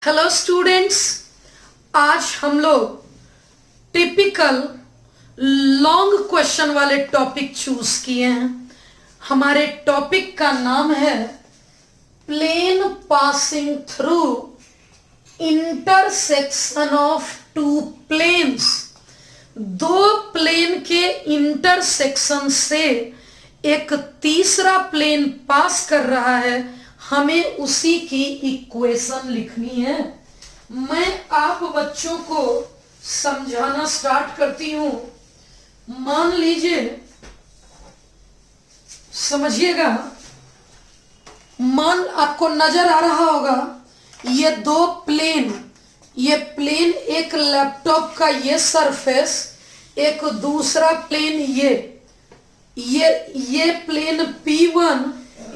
Hello students, आज हम लोग टिपिकल लॉन्ग क्वेश्चन वाले टॉपिक चूज किए हैं। हमारे टॉपिक का नाम है plane passing through intersection of two planes. दो प्लेन के इंटरसेक्शन से एक तीसरा प्लेन पास कर रहा है, हमें उसी की इक्वेशन लिखनी है। मैं आप बच्चों को समझाना स्टार्ट करती हूं। मान लीजिए, समझिएगा, मान आपको नजर आ रहा होगा ये दो प्लेन, ये प्लेन एक लैपटॉप का ये सरफेस, एक दूसरा प्लेन ये प्लेन P1,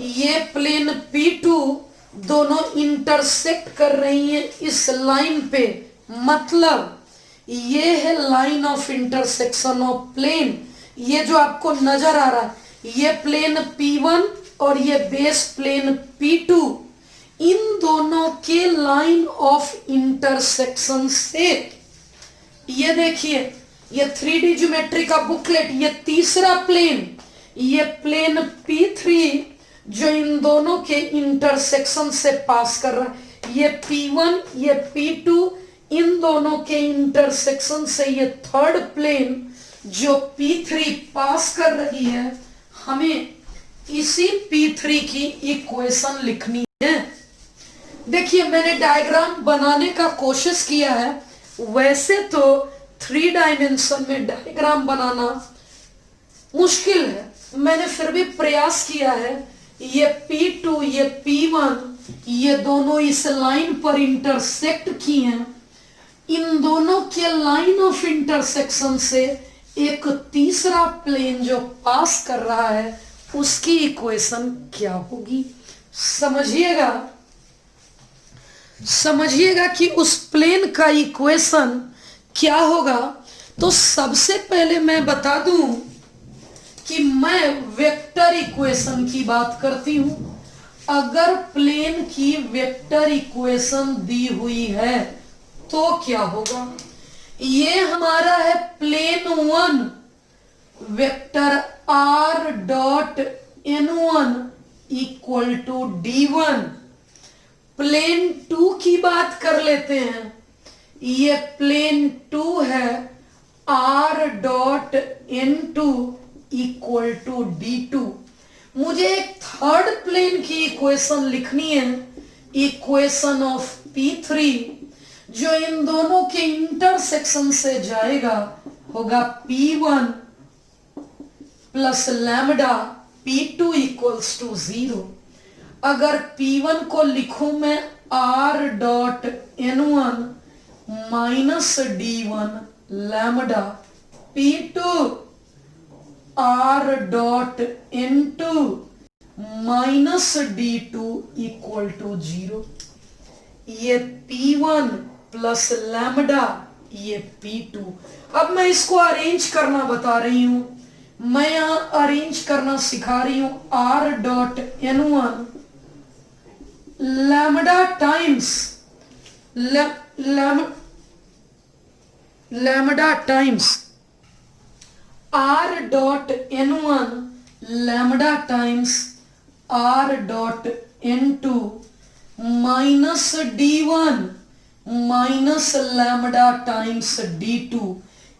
ये प्लेन P2 दोनों इंटरसेक्ट कर रही हैं इस लाइन पे। मतलब ये है line of intersection of plane. ये जो आपको नजर आ रहा है ये प्लेन P1 और ये बेस प्लेन P2, इन दोनों के लाइन ऑफ इंटरसेक्शन से ये देखिए, ये 3D ज्योमेट्री का बुकलेट, ये तीसरा प्लेन, ये प्लेन P3 जो इन दोनों के इंटरसेक्शन से पास कर रहा है, ये P1 ये P2, इन दोनों के इंटरसेक्शन से ये थर्ड प्लेन जो P3 पास कर रही है, हमें इसी P3 की इक्वेशन लिखनी है। देखिए, मैंने डायग्राम बनाने का कोशिश किया है। वैसे तो 3 डायमेंशन में डायग्राम बनाना मुश्किल है, मैंने फिर भी प्रयास किया है। ये P2 ये P1 ये दोनों इस लाइन पर इंटरसेक्ट किए हैं। इन दोनों के लाइन ऑफ इंटरसेक्शन से एक तीसरा प्लेन जो पास कर रहा है उसकी इक्वेशन क्या होगी। समझिएगा कि उस प्लेन का इक्वेशन क्या होगा। तो सबसे पहले मैं बता दूं कि मैं वेक्टर इक्वेशन की बात करती हूं। अगर प्लेन की वेक्टर इक्वेशन दी हुई है तो क्या होगा। ये हमारा है plane 1, vector r dot n1 equal to d1। Plane 2 की बात कर लेते हैं। ये प्लेन 2 है, r dot n2 equal to d2। मुझे एक थर्ड प्लेन की इक्वेशन लिखनी है, इक्वेशन ऑफ P3, जो इन दोनों के इंटरसेक्शन से जाएगा, होगा P1 plus lambda P2 equals to 0। अगर P1 को लिखूं मैं r dot n1 minus d1 lambda P2 r dot n2 minus d2 equal to 0। ये P1 प्लस लैम्डा, ये P2। अब मैं इसको अरेंज करना बता रही हूं, मैं यहां अरेंज करना सिखा रही हूं। r dot n1 lambda times lambda times r dot n1 lambda times r dot n2 minus d1 minus lambda times d2।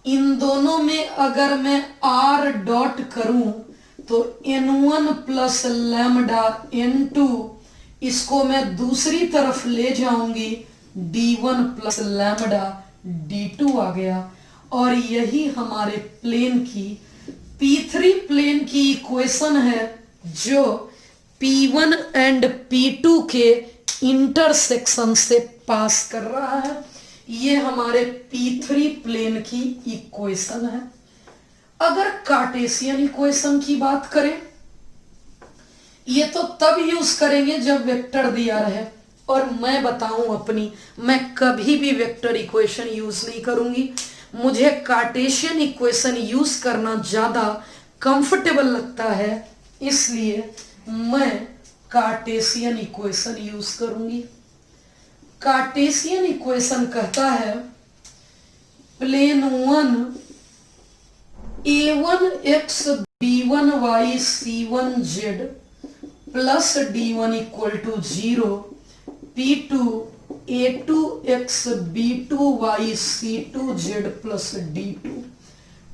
इन दोनों में अगर मैं r डॉट करूं तो n1 प्लस लैम्डा n2, इसको मैं दूसरी तरफ ले जाऊंगी, d1 प्लस लैम्डा d2 आ गया। और यही हमारे प्लेन की P3 प्लेन की इक्वेशन है, जो P1 एंड P2 के इंटरसेक्शन से पास कर रहा है। ये हमारे P3 प्लेन की इक्वेशन है। अगर कार्टेशियन इक्वेशन की बात करें, ये तो तब यूज करेंगे जब वेक्टर दिया रहे। और मैं बताऊं अपनी, मैं कभी भी वेक्टर इक्वेशन यूज नहीं करूंगी। मुझे कार्टेशियन इक्वेशन यूज करना ज्यादा कंफर्टेबल लगता है, इसलिए मैं कार्टेशियन इक्वेशन यूज करूंगी। कार्टेशियन इक्वेशन कहता है plane 1 a1x b1y c1z plus d1 equal to 0 p2 a2x b2y c2z plus d2।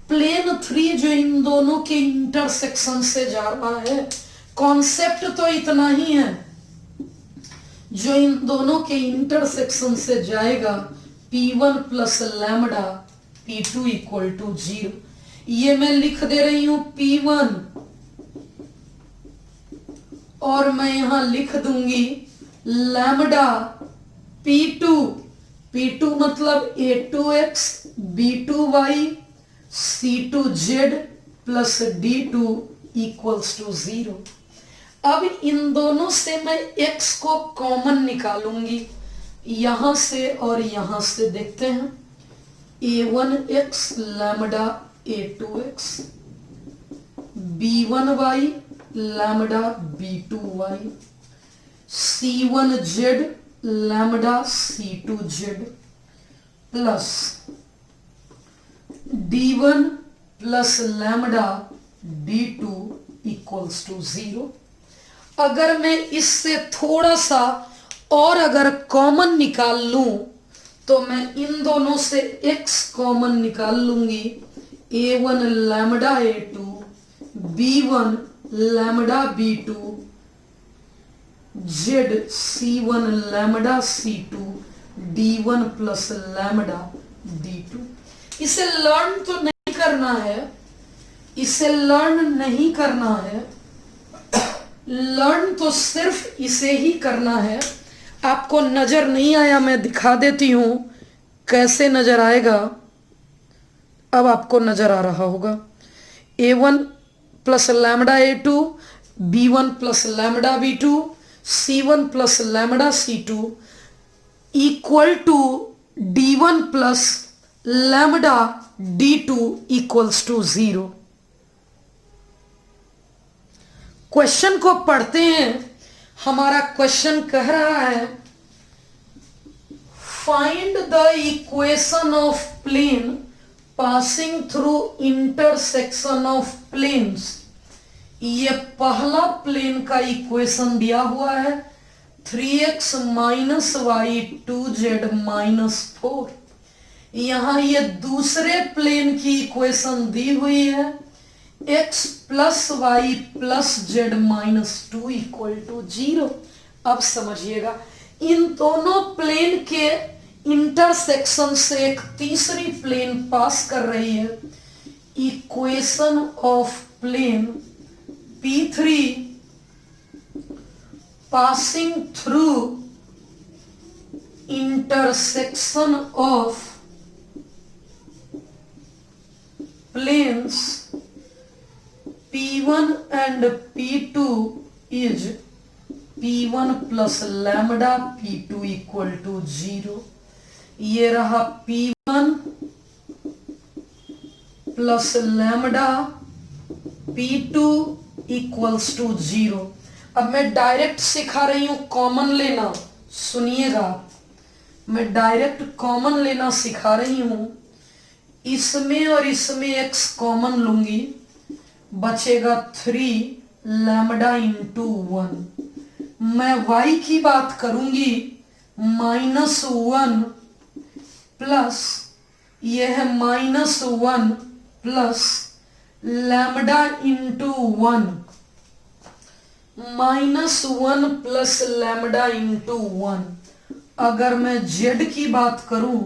Plane 3 जो इन दोनों के इंटरसेक्शन से जा रहा है, कॉन्सेप्ट तो इतना ही है, जो इन दोनों के इंटरसेक्शन से जाएगा p1 plus lambda p2 equal to 0। ये मैं लिख दे रही हूं p1 और मैं यहां लिख दूंगी लैम्डा p2। p2 मतलब a2x b2y c2z plus d2 equals to 0। अब इन दोनों से मैं x को कॉमन निकालूंगी, यहां से और यहां से। देखते हैं a1x lambda a2x b1y lambda b2y c1z lambda c2z plus d1 plus lambda d2 equals to 0। अगर मैं इससे थोड़ा सा और अगर कॉमन निकाल लूं तो मैं इन दोनों से x कॉमन निकाल लूंगी, a1 lambda a2 b1 lambda b2 z c1 lambda c2 d1 plus lambda d2। इसे लर्न तो नहीं करना है, इसे लर्न नहीं करना है, लर्न तो सिर्फ इसे ही करना है। आपको नजर नहीं आया, मैं दिखा देती हूं कैसे नजर आएगा। अब आपको नजर आ रहा होगा a1 plus lambda a2 b1 plus lambda b2 c1 plus lambda c2 equal to d1 plus lambda d2 equals to 0। Question को पढ़ते हैं। हमारा क्वेश्चन कह रहा है find the equation of plane passing through intersection of planes. ये पहला plane का इक्वेशन दिया हुआ है 3x minus Y 2z minus 4। यहां ये दूसरे प्लेन की इक्वेशन दी हुई है x plus y plus z minus 2 equal to 0। अब समझिएगा, इन दोनों प्लेन के इंटरसेक्शन से एक तीसरी प्लेन पास कर रही है। Equation of plane P3 passing through intersection of planes P1 and P2 is P1 plus lambda P2 equal to 0। ये रहा P1 plus lambda P2 equals to 0। अब मैं डायरेक्ट सिखा रही हूं कॉमन लेना, सुनिएगा, मैं डायरेक्ट कॉमन लेना सिखा रही हूं। इसमें और इसमें x कॉमन लूंगी, बचेगा 3 लैम्डा इंटू 1। मैं y की बात करूंगी -1 प्लस यह है -1 plus lambda into 1 -1 plus lambda into 1। अगर मैं z की बात करूं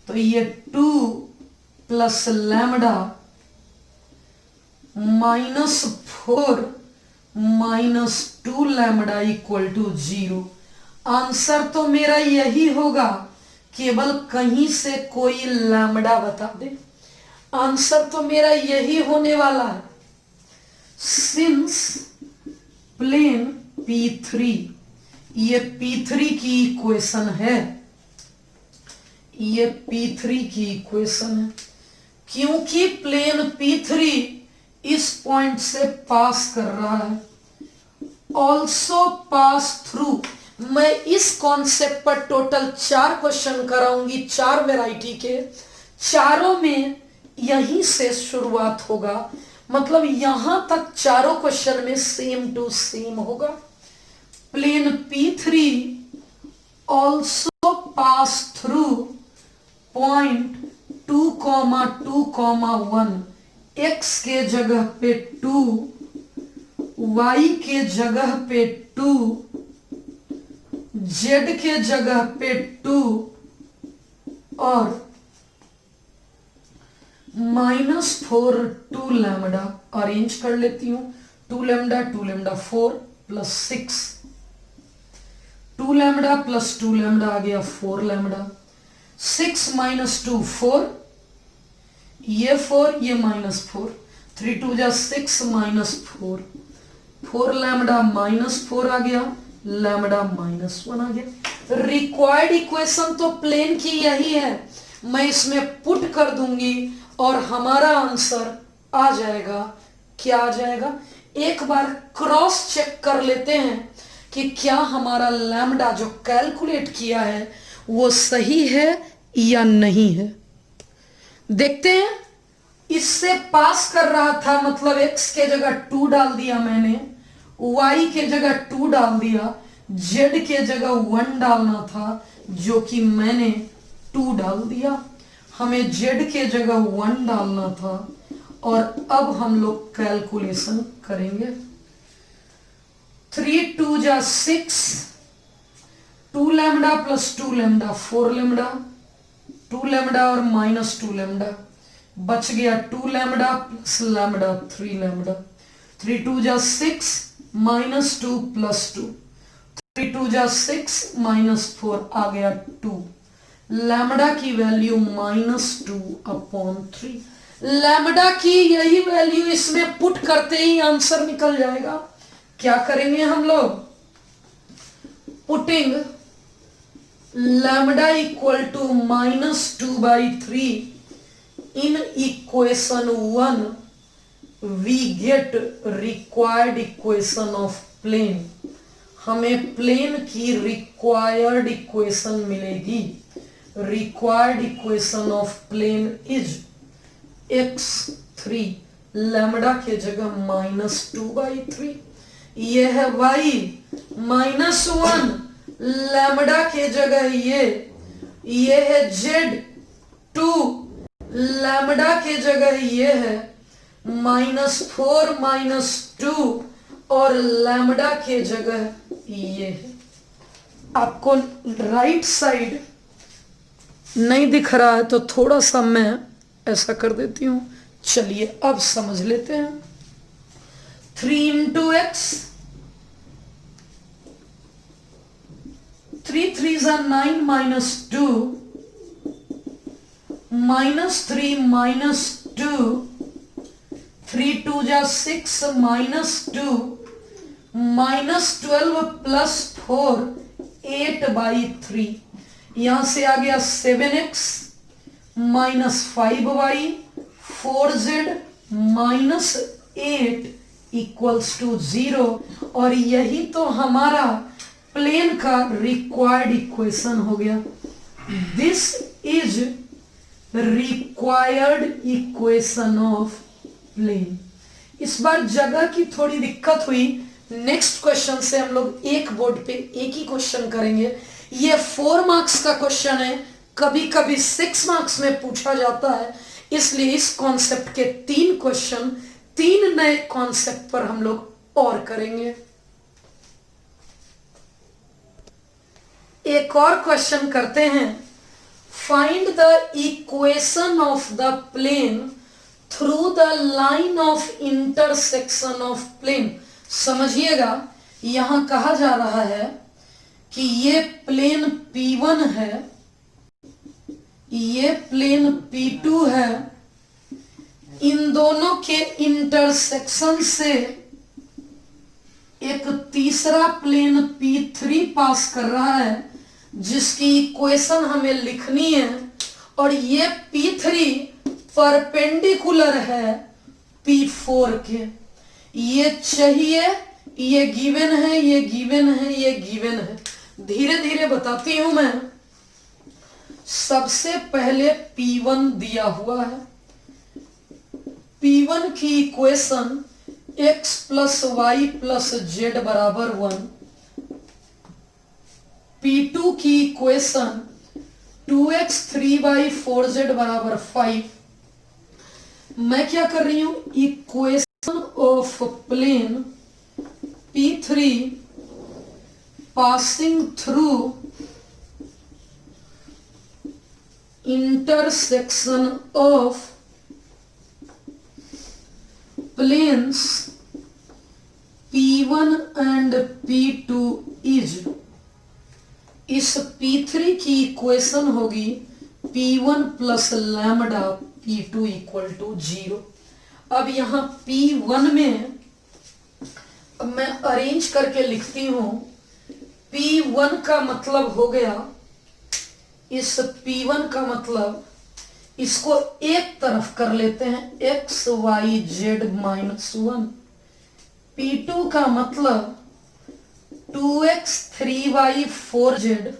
तो ये 2 plus lambda -4 -2 lambda equal to 0। Answer तो मेरा यही होगा, केवल कहीं से कोई लैम्डा बता दे। आंसर तो मेरा यही होने वाला है। सिंस प्लेन P3, ये P3 की इक्वेशन है, ये P3 की इक्वेशन है। क्योंकि प्लेन P3 इस पॉइंट से पास कर रहा है, ऑल्सो पास थ्रू, मैं इस कॉन्सेप्ट पर टोटल 4 क्वेश्चन कराऊंगी, 4 वैरायटी के, चारों में यहीं से शुरुआत होगा, मतलब यहां तक चारों क्वेश्चन में सेम टू सेम होगा। Plane P3 also pass through point 2, 2, 1, x के जगह पे 2, y के जगह पे 2, z के जगह पे 2 और -4 2 लैम्डा अरेंज कर लेती हूं। 2 lambda 4 plus 6, 2 lambda plus 2 lambda आ गया 4 लैम्डा। 6 - 2 4, ये 4 ये -4, 3 2 जा 6 -4, 4 लैम्डा -4 आ गया, लैम्डा -1 आ गया। रिक्वायर्ड इक्वेशन तो प्लेन की यही है, मैं इसमें पुट कर दूंगी और हमारा आंसर आ जाएगा। क्या आ जाएगा? एक बार क्रॉस चेक कर लेते हैं कि क्या हमारा लैम्डा जो कैलकुलेट किया है वो सही है या नहीं है। देखते हैं। इससे पास कर रहा था, मतलब x के जगह 2 डाल दिया मैंने, y के जगह 2 डाल दिया, z के जगह 1 डालना था जो कि मैंने 2 डाल दिया। हमें z के जगह 1 डालना था और अब हम लोग कैलकुलेशन करेंगे। 3 2 जा 6, 2 lambda plus 2 lambda 4 lambda, 2 lambda और -2 लैम्डा, बच गया 2 लैम्डा प्लस लैम्डा 3 लैम्डा। 3 2 जा 6 -2 प्लस 2, 3 2 जा 6 -4 आ गया 2। लैम्डा की वैल्यू -2/3। लैम्डा की यही वैल्यू इसमें पुट करते ही आंसर निकल जाएगा। क्या करेंगे हम लोग? Putting lambda equal to -2/3 in equation 1 we get required equation of plane. हमें प्लेन की रिक्वायर्ड इक्वेशन मिलेगी। Required equation of plane is x3, lambda के जगह -2/3, ये है y, -1 लैम्डा के जगह ये है z, 2 लैम्डा के जगह ये है -4 -2 और लैम्डा के जगह ये है। आपको राइट साइड नहीं दिख रहा है तो थोड़ा सा मैं ऐसा कर देती हूं। चलिए अब समझ लेते हैं। 3 × x, 3 3 जा 9 -2, -3 -2, 3 2 जा 6 -2, -12 प्लस 4 8/3, यहां से आ गया 7x -5y 4z -8 = 0। और यही तो हमारा प्लेन का रिक्वायर्ड इक्वेशन हो गया। This is required equation of plane. इस बार जगह की थोड़ी दिक्कत हुई। नेक्स्ट क्वेश्चन से हम लोग एक बोर्ड पे एक ही क्वेश्चन करेंगे। ये 4 मार्क्स का क्वेश्चन है, कभी कभी 6 मार्क्स में पूछा जाता है, इसलिए इस कॉन्सेप्ट के 3 क्वेश्चन 3 नए कॉन्सेप्ट पर हम लोग और करेंगे। एक और क्वेश्चन करते हैं। Find the equation of the plane through the line of intersection of plane. समझिएगा, यहां कहा जा रहा है कि ये प्लेन P1 है, ये प्लेन P2 है, इन दोनों के इंटरसेक्शन से एक तीसरा प्लेन P3 पास कर रहा है, जिसकी इक्वेशन हमें लिखनी है। और ये P3 परपेंडिकुलर है P4 के। ये चाहिए, ये गिवन है, ये गिवन है, ये गिवन है। धीरे धीरे बताती हूं मैं। सबसे पहले P1 दिया हुआ है। P1 की equation x plus y plus z बराबर 1। P2 की इक्वेशन 2x 3y 4z बराबर 5। मैं क्या कर रही हूं, equation of plane P3 passing through intersection of planes P1 and P2 is. इस P3 की इक्वेशन होगी P1 plus lambda P2 equal to 0। अब यहां P1 में अब मैं अरेंज करके लिखती हूं। P1 का मतलब हो गया, इस P1 का मतलब इसको एक तरफ कर लेते हैं x y z minus 1। P2 का मतलब 2x 3y 4z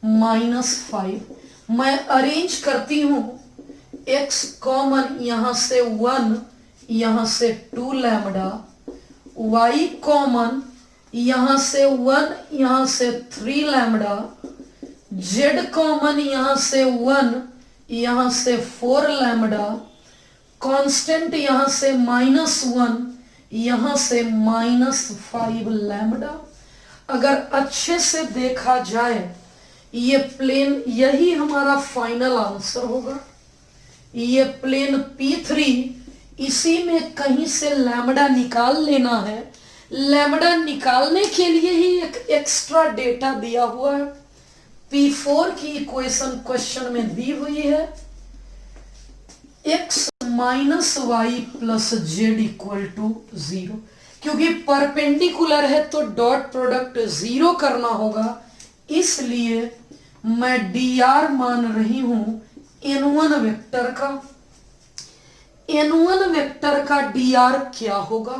माइनस 5। मैं अरेंज करती हूं, x कॉमन यहां से 1, यहां से 2 लैम्डा, y कॉमन यहां से 1, यहां से 3 लैम्डा, z कॉमन यहां से 1, यहां से 4 लैम्डा, कांस्टेंट यहां से -1, यहां से -5 लैम्डा। अगर अच्छे से देखा जाए ये प्लेन, यही हमारा फाइनल आंसर होगा। ये प्लेन P3, इसी में कहीं से लैम्डा निकाल लेना है। लैम्डा निकालने के लिए ही एक एक्स्ट्रा डेटा दिया हुआ है। P4 की इक्वेशन क्वेश्चन में दी हुई है x minus y plus z equal to 0। क्योंकि परपेंडिकुलर है तो डॉट प्रोडक्ट 0 करना होगा, इसलिए मैं dr मान रही हूं n1 वेक्टर का। n1 वेक्टर का dr क्या होगा,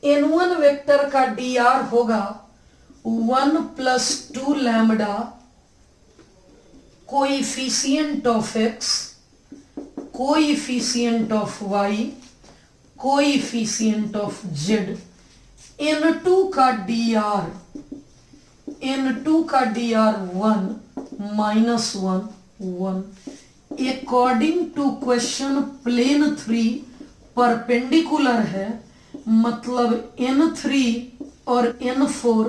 n1 वेक्टर का dr होगा 1 plus 2 lambda coefficient of x, coefficient of y, coefficient of z। n2 का dr, n2 का dr 1 minus 1। According to question plane 3 perpendicular है, मतलब n3 और n4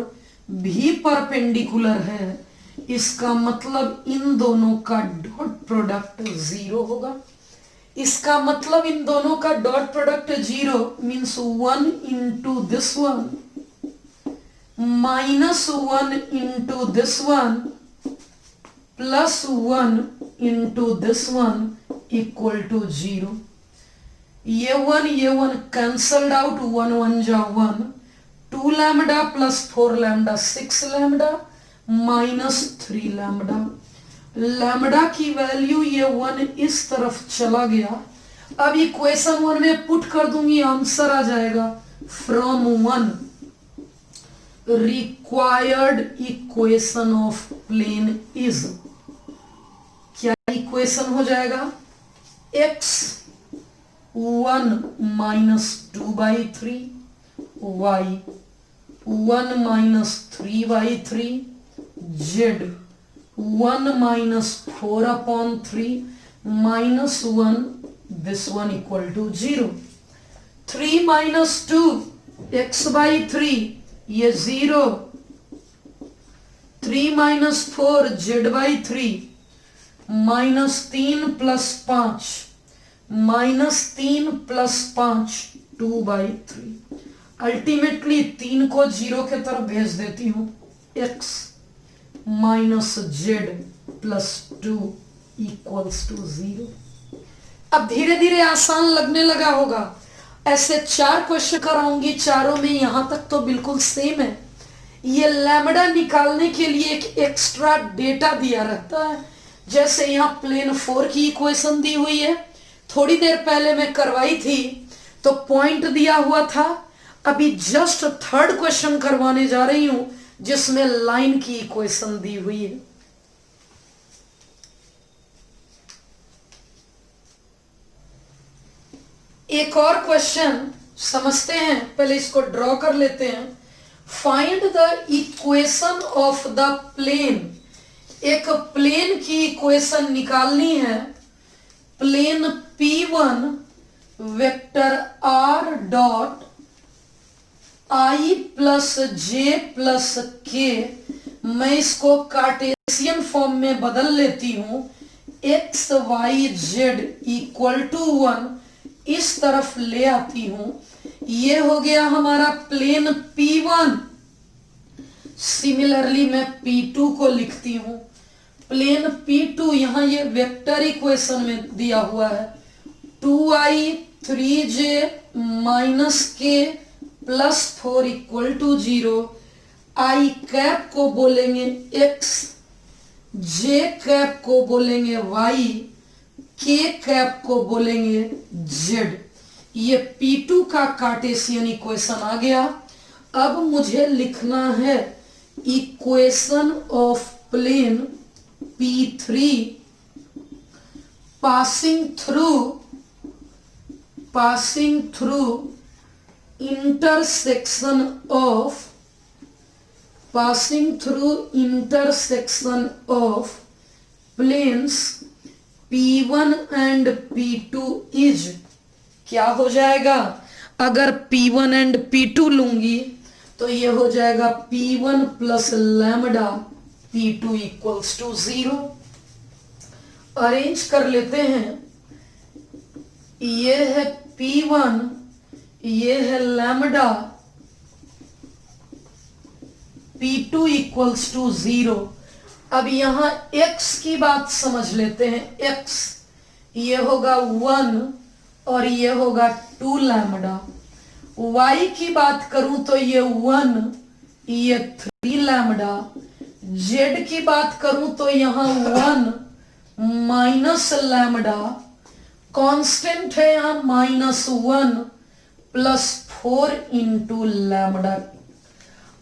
भी परपेंडिकुलर है। इसका मतलब इन दोनों का डॉट प्रोडक्ट 0 होगा। इसका मतलब इन दोनों का dot product 0 means 1 into this one minus 1 into this one plus 1 into this one equal to 0। ये 1 कैंसल्ड आउट, 1 1 जा 1, 2 lambda plus 4 lambda 6 lambda minus 3 lambda. Lambda की वैल्यू ये 1 इस तरफ चला गया। अब इक्वेशन 1 में पुट कर दूंगी, आंसर आ जाएगा from 1 required equation of plane is. क्या इक्वेशन हो जाएगा, x 1 minus 2/3, y 1 minus 3/3, z 1 minus 4/3 minus 1, this one equal to 0। 3 minus 2 x/3 ये 0। 3 minus 4 z/3 minus 3 plus 5 minus 3 plus 5 2/3। Ultimately 3 को 0 के तरफ भेज देती हूं, x minus z plus 2 equals to 0। अब धीरे धीरे आसान लगने लगा होगा। ऐसे 4 क्वेश्चन कराऊंगी, चारों में यहां तक तो बिल्कुल सेम है। ये लैम्डा निकालने के लिए एक एक्स्ट्रा डेटा दिया रहता है। जैसे यहां प्लेन 4 की इक्वेशन दी हुई है, थोड़ी देर पहले मैं करवाई थी तो पॉइंट दिया हुआ था। अभी जस्ट 3rd क्वेश्चन करवाने जा रही हूं जिसमें लाइन की इक्वेशन दी हुई है। एक और क्वेश्चन समझते हैं, पहले इसको ड्रॉ कर लेते हैं। Find the equation of the plane. एक प्लेन की इक्वेशन निकालनी है। Plane P1 vector R dot I plus J plus K, मैं इसको कार्टेशियन फॉर्म में बदल लेती हूं। X y z equal to 1 इस तरफ ले आती हूं। ये हो गया हमारा प्लेन P1। सिमिलरली मैं P2 को लिखती हूं। प्लेन P2 यहां ये वेक्टर इक्वेशन में दिया हुआ है। 2i 3j minus k plus 4 equal to 0। I cap को बोलेंगे x, जे कैप को बोलेंगे y, के कैप को बोलेंगे z। ये P2 का कार्टेशियन इक्वेशन आ गया। अब मुझे लिखना है equation of plane P3 passing through intersection of planes P1 and P2 is, क्या हो जाएगा? अगर P1 एंड P2 लूंगी तो ये हो जाएगा P1 plus lambda P2 equals to 0। Arrange कर लेते हैं। ये है P1, ये है लैम्डा, P2 इक्वल्स टू 0। अब यहां x की बात समझ लेते हैं। x ये होगा 1 और ये होगा 2 लैम्डा। y की बात करूं तो ये 1, ये 3 लैम्डा। z की बात करूं तो यहां 1 माइनस लैम्डा, कांस्टेंट है यहां -1 प्लस 4 इंटू लैम्डा।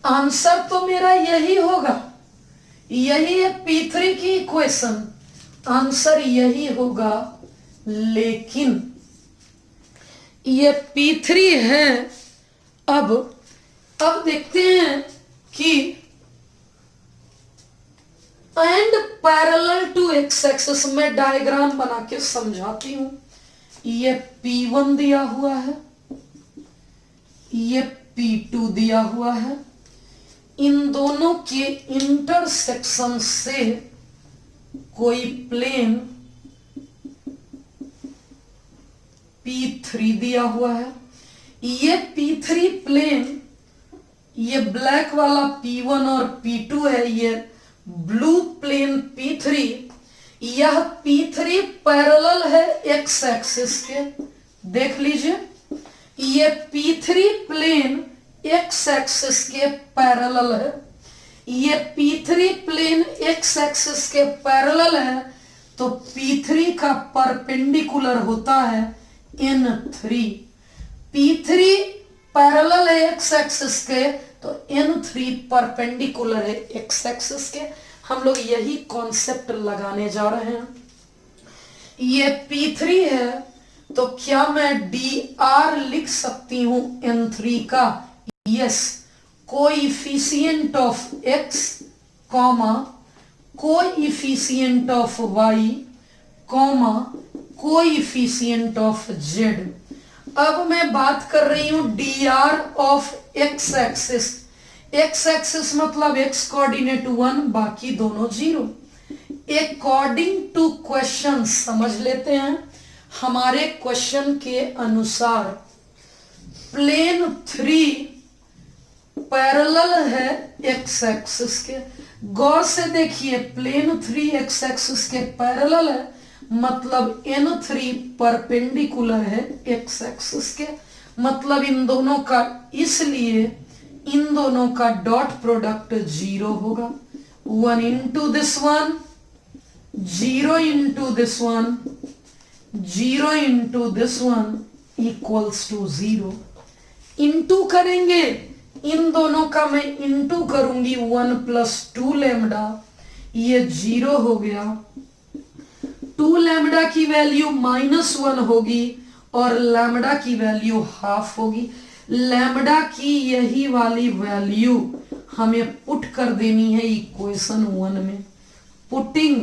आंसर तो मेरा यही होगा, यही है P3 की इक्वेशन, आंसर यही होगा। लेकिन ये P3 है। अब देखते हैं कि and parallel to x axis में डायग्राम बना के समझाती हूं। ये P1 दिया हुआ है, ये P2 दिया हुआ है। इन दोनों के इंटरसेक्शन से कोई प्लेन P3 दिया हुआ है। ये P3 प्लेन, ये ब्लैक वाला P1 और P2 है, ये ब्लू प्लेन P3। यह P3 पैरेलल है एक्स एक्सिस के, देख लीजिए। ये P3 प्लेन एक्स एक्सिस के पैरेलल है। ये P3 प्लेन एक्स एक्सिस के पैरेलल है, तो P3 का परपेंडिकुलर होता है N3। P3 पैरेलल है एक्स एक्सिस के, तो N3 परपेंडिकुलर है एक्स एक्सिस के। हम लोग यही कॉन्सेप्ट लगाने जा रहे हैं। ये P3 है, तो क्या मैं dr लिख सकती हूं N3 का? Yes. Coefficient of x comma coefficient of y comma coefficient of z। अब मैं बात कर रही हूं dr of x axis. x axis मतलब x कोऑर्डिनेट 1, बाकी दोनों 0। अकॉर्डिंग टू क्वेश्चन समझ लेते हैं। हमारे क्वेश्चन के अनुसार प्लेन 3 पैरेलल है एक्स एक्सिस के। गौर से देखिए, प्लेन 3 एक्स एक्सिस के पैरेलल है, मतलब N3 परपेंडिकुलर है एक्स एक्सिस के। मतलब इन दोनों का, इसलिए इन दोनों का डॉट प्रोडक्ट 0 होगा। 1 into this one, 0 into this one, 0 into this one equals to 0। Into करेंगे, इन दोनों का मैं इंटू करूंगी 1 + 2 लैम्डा, ये 0 हो गया। 2 लैम्डा की वैल्यू -1 होगी और लैम्डा की वैल्यू हाफ होगी। लैम्डा की यही वाली वैल्यू हमें पुट कर देनी है इक्वेशन 1 में। Putting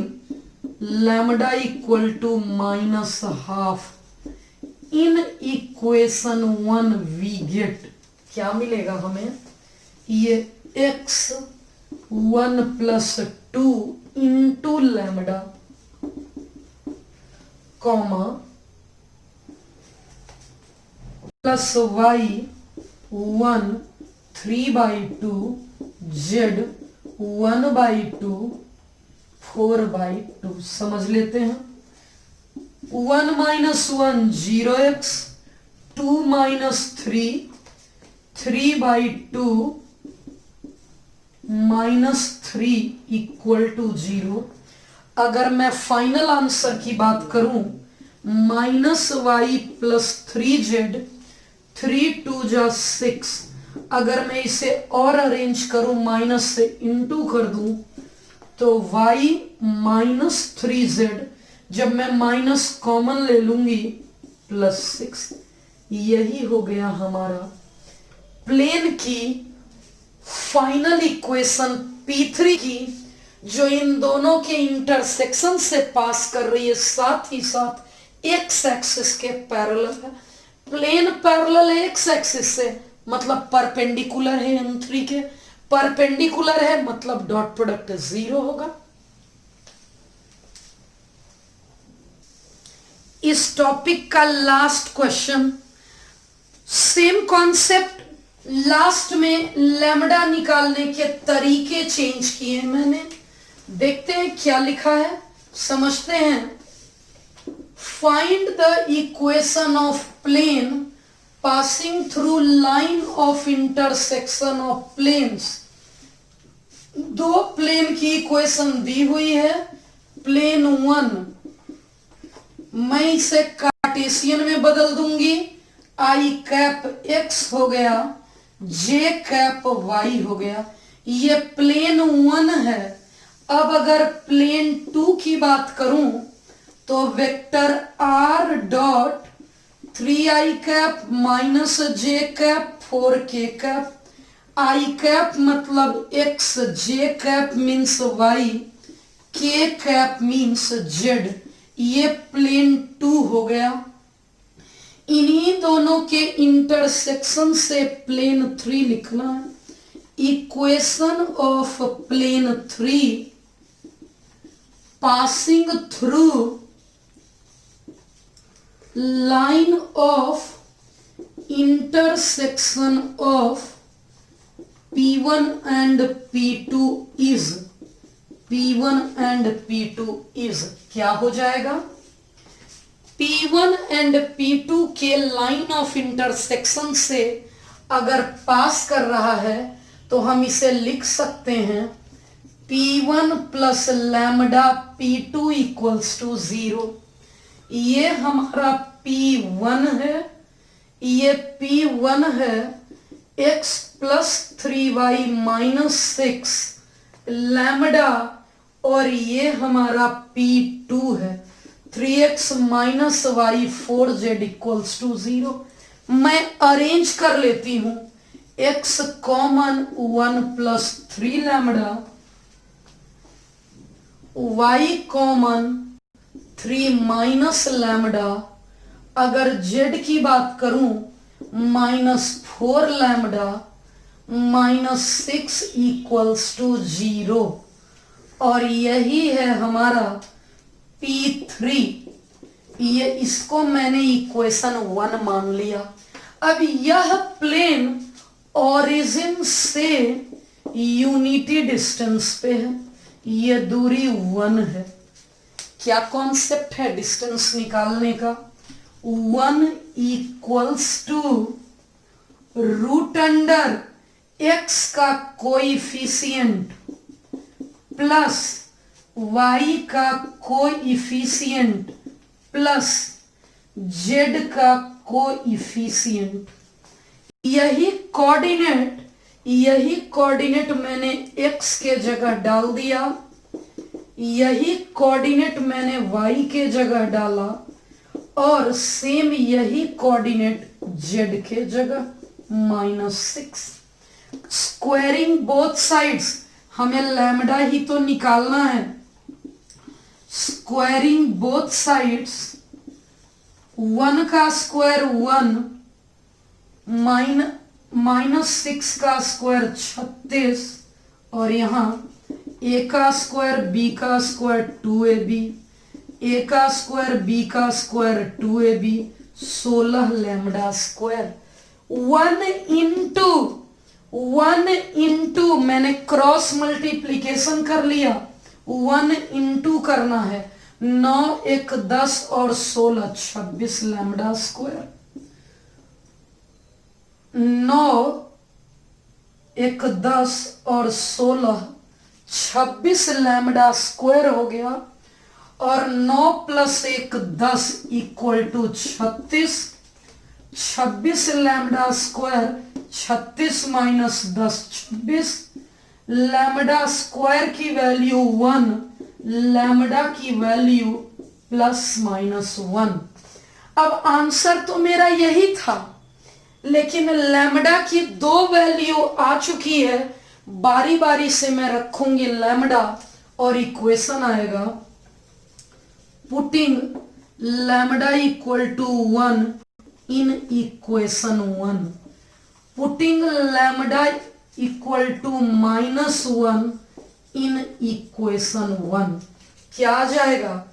lambda equal to -half in equation 1 we get, क्या मिलेगा हमें, ये x1 + 2 into lambda comma plus y1 3/2 z 1/2 4/2। समझ लेते हैं। 1 - 1 0x, 2 - 3 3/2 -3 = 0। अगर मैं फाइनल आंसर की बात करूं, -y + 3z 3 × 2 = 6। अगर मैं इसे और अरेंज करूं, माइनस से इंटू कर दूं, तो y - 3z, जब मैं माइनस कॉमन ले लूंगी, +6। यही हो गया हमारा प्लेन की फाइनल इक्वेशन P3 की, जो इन दोनों के इंटरसेक्शन से पास कर रही है, साथ ही साथ एक्स एक्सिस के पैरेलल है। प्लेन पैरेलल है एक्स एक्सिस से, मतलब परपेंडिकुलर है M3 के। परपेंडिकुलर है मतलब डॉट प्रोडक्ट 0 होगा। इस टॉपिक का last question, same concept, last में लैम्डा निकालने के तरीके चेंज किए मैंने। देखते हैं क्या लिखा है, समझते हैं। Find the equation of plane passing through line of intersection of planes. दो प्लेन की इक्वेशन दी हुई है। प्लेन 1 मैं इसे कार्टेशियन में बदल दूंगी, i कैप x हो गया, j कैप y हो गया। ये प्लेन 1 है। अब अगर प्लेन 2 की बात करूं, तो vector r dot 3i cap -j cap 4k cap, i cap मतलब x, j cap means y, k cap means z। ये प्लेन 2 हो गया। इन्हीं दोनों के इंटरसेक्शन से प्लेन 3 लिखना है। Equation of plane 3 passing through line of intersection of P1 and P2 is, P1 and P2 is क्या हो जाएगा, P1 and P2 के लाइन ऑफ इंटरसेक्शन से अगर पास कर रहा है तो हम इसे लिख सकते हैं P1 + लैम्डा P2 = 0। ये हमारा P1 है, ये P1 है, x + 3y - 6 लैम्डा, और ये हमारा P2 है, 3x - y 4z = 0। मैं अरेंज कर लेती हूं। x common 1 + 3 lambda, y common 3 - lambda. अगर z की बात करूं, -4 लैम्डा -6 = 0। और यही है हमारा P3। ये इसको मैंने इक्वेशन 1 मान लिया। अब यह प्लेन ओरिजिन से यूनिटी डिस्टेंस पे है, ये दूरी 1 है। क्या कॉन्सेप्ट है डिस्टेंस निकालने का, 1 = √x का कोएफिशिएंट प्लस y का कोएफिशिएंट प्लस z का कोएफिशिएंट। यही कोऑर्डिनेट यही कोऑर्डिनेट मैंने x के जगह डाल दिया, यही कोऑर्डिनेट मैंने y के जगह डाला, और सेम यही कोऑर्डिनेट z के जगह -6। स्क्वायरिंग बोथ साइड्स, हमें लैम्डा ही तो निकालना है। स्क्वायरिंग बोथ साइड्स, 1 का स्क्वायर 1, -6 का स्क्वायर 36, और यहाँ a का स्क्वायर b का स्क्वायर 2ab, a का स्क्वायर b का square 2ab, 16 lambda square. 1 into मैंने क्रॉस मल्टीप्लीकेशन कर लिया, 1 इंटू करना है, 9 1 10 और 16 26 लैम्डा स्क्वायर। 9 1 10 और 16 26 लैम्डा स्क्वायर हो गया, और 9 + 1 10 = 36। 26 लैम्डा स्क्वायर, 36 - 10 26। लैम्डा स्क्वायर की वैल्यू 1, लैम्डा की वैल्यू ±1। अब आंसर तो मेरा यही था, लेकिन लैम्डा की 2 वैल्यू आ चुकी है। बारी बारी से मैं रखूंगी लैम्डा, और इक्वेशन आएगा पुटिंग लैम्डा = 1 इन इक्वेशन 1, पुटिंग लैम्डा = -1 इन इक्वेशन 1। क्या आ जाएगा?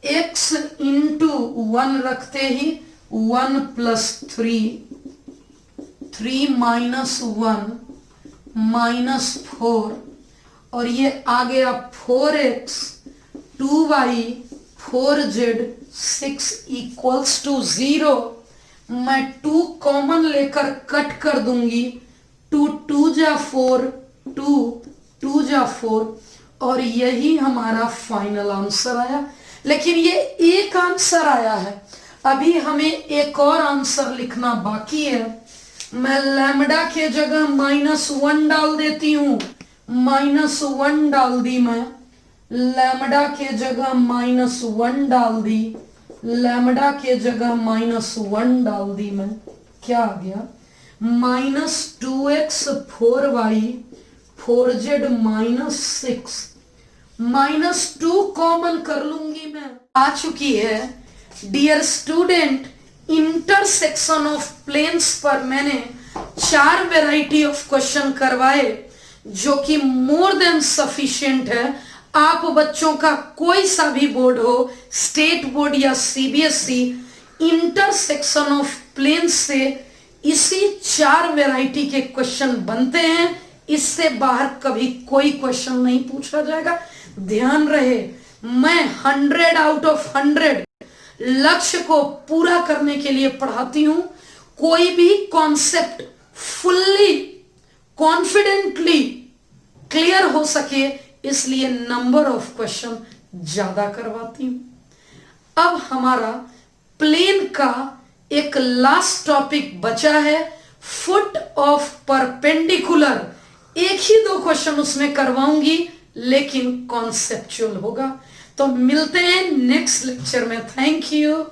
x × 1 रखते ही 1 + 3, 3 - 1 -4, और ये आ गया 4x 2y 4z 6 = 0। मैं 2 कॉमन लेकर कट कर दूंगी, 2 2 जा 4, 2 2 जा 4, और यही हमारा फाइनल आंसर आया। लेकिन ये एक आंसर आया है, अभी हमें एक और आंसर लिखना बाकी है। मैं लैम्डा के जगह -1 डाल देती हूँ, -1 डाल दी मैं, लैम्डा के जगह -1 डाल दी, लैम्डा के जगह -1 डाल दी मैं। क्या आ गया? -2x 4y 4z -6, -2 कॉमन कर लूंगी मैं। आ चुकी है। Dear student, intersection of planes पर मैंने 4 वैरायटी ऑफ क्वेश्चन करवाए, जो कि मोर देन सफिशिएंट है। आप बच्चों का कोई सा भी बोर्ड हो, स्टेट बोर्ड या सीबीएसई, इंटरसेक्शन ऑफ प्लेन्स से इसी 4 वैरायटी के क्वेश्चन बनते हैं। इससे बाहर कभी कोई क्वेश्चन नहीं पूछा जाएगा। ध्यान रहे, मैं 100 आउट ऑफ 100 लक्ष्य को पूरा करने के लिए पढ़ाती हूं। कोई भी कॉन्सेप्ट फुल्ली कॉन्फिडेंटली क्लियर हो सके, इसलिए नंबर ऑफ क्वेश्चन ज्यादा करवाती हूं। अब हमारा प्लेन का एक लास्ट टॉपिक बचा है, फुट ऑफ परपेंडिकुलर। एक ही 2 क्वेश्चन उसमें करवाऊंगी, लेकिन कॉन्सेप्चुअल होगा। तो मिलते हैं नेक्स्ट लेक्चर में। Thank you.